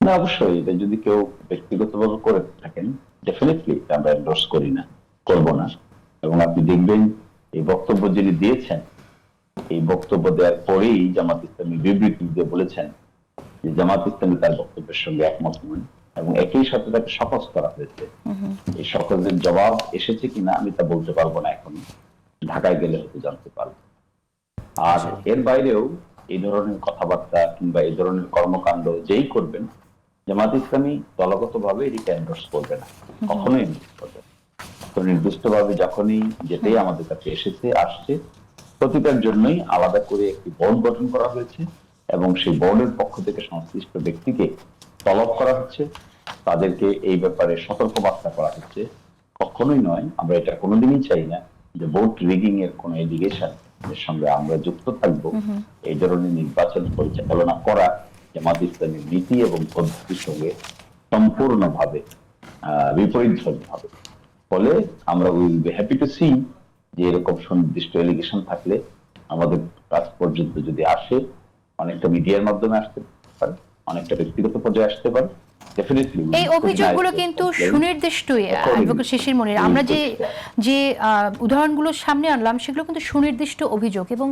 না, অবশ্যই এটা যদি কেউ ব্যক্তিগতভাবে করে থাকেন, ডেফিনেটলি আমরা এন্ডোর্স করি না, করবো না। এবং আপনি দেখবেন এই বক্তব্য যিনি দিয়েছেন, এই বক্তব্য দেওয়ার পরেই জামাত ইসলামী বিবৃতি দিয়ে বলেছেন যে জামাত ইসলামী তার বক্তব্যের সঙ্গে একমত নয়, এবং একই সাথে তাকে শপথ করা হয়েছে। এই শপথের জবাব এসেছে কিনা আমি তা বলতে পারবো না এখন, ঢাকায় গেলে হয়তো জানতে পারবো। আর এর বাইরেও এই ধরনের কথাবার্তা কিংবা এই ধরনের কর্মকাণ্ড যেই করবেন, জামাত ইসলামী দলগতভাবে এটিকে এন্ডোর্স করবে না, কখনোই এন্ডোর্স করবে না। তো নির্দিষ্টভাবে যখনই যেটাই আমাদের কাছে আসছে, প্রতিটার জন্যই আলাদা করে একটি বোর্ড গঠন করা হয়েছে, এবং সেই বোর্ডের পক্ষ থেকে সংশ্লিষ্ট ব্যক্তিকে তলব করা হচ্ছে, তাদেরকে এই ব্যাপারে সতর্কবার্তা করা হচ্ছে। কখনোই নয়, আমরা এটা কোনোদিনই চাই না যে ভোট রিগিং এর কোন এলিগেশন এর সঙ্গে আমরা যুক্ত থাকব। এই ধরনের নির্বাচন পরিচালনা করা জামাত ইসলামের নীতি এবং পদ্ধতির সঙ্গে সম্পূর্ণভাবে বিপরীত হবে। ফলে আমরা will be happy to see যে এরকম সুনির্দিষ্ট এলিগেশন থাকলে আমাদের কাছ পর্যন্ত যদি আসে, অনেকটা মিডিয়ার মাধ্যমে আসতে পারে, অনেকটা ব্যক্তিগত পর্যায়ে আসতে পারে, ডেফিনেটলি এই অভিযোগগুলো কিন্তু সুনির্দিষ্টই অ্যাডভোকেট শিশির মনির। আমরা যে যে উদাহরণগুলো সামনে আনলাম সেগুলো কিন্তু সুনির্দিষ্ট অভিযোগ, এবং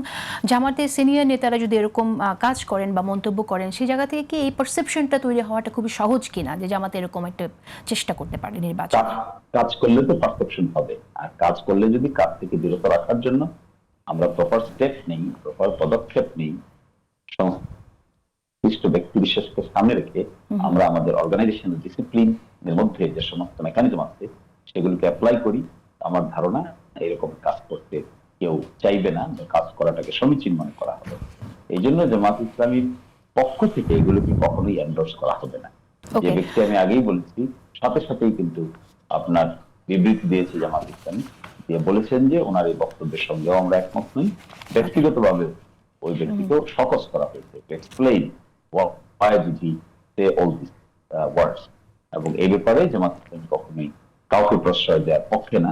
জামাতের সিনিয়র নেতারা যদি এরকম কাজ করেন বা মন্তব্য করেন, সেই জায়গা থেকে কি এই পারসেপশনটা তৈরি হওয়াটা খুবই সহজ কিনা যে জামাতে এরকম একটা চেষ্টা করতে পারে নির্বাচন? কাজ করলে তো পারসেপশন হবে, আর কাজ করলে যদি কাজ থেকে বিরত রাখার জন্য আমরা প্রপার স্টেপ নেই, প্রপার পদক্ষেপ নেই, সংশ্লিষ্ট ব্যক্তি বিশেষকে সামনে রেখে আমরা আমাদের অর্গানাইজেশনাল ডিসিপ্লিন এর মধ্যে যে সমস্ত মেকানিজম আছে সেগুলোকে অ্যাপ্লাই করি, আমার ধারণা এরকম কাজ করতে কেউ চাইবে না, কাজ করাটাকে সমীচীন মনে করা হবে। এই জন্য জামাত ইসলামীর পক্ষ থেকে এগুলোকে কখনোই এন্ডোর্স করা হবে না। যে ব্যক্তি আমি আগেই বলেছি, সাথে সাথেই কিন্তু আপনার বিবৃতি দিয়েছে জামাত ইসলামী, দিয়ে বলেছেন যে ওনার এই বক্তব্যের সঙ্গেও আমরা একমত নই। ব্যক্তিগতভাবে ওই ব্যক্তিকেও সকস করা হয়েছে, explain why did he say all these words, এবং এই ব্যাপারে জামাত ইসলামী কখনোই কাউকে প্রশ্রয় দেওয়ার পক্ষে না।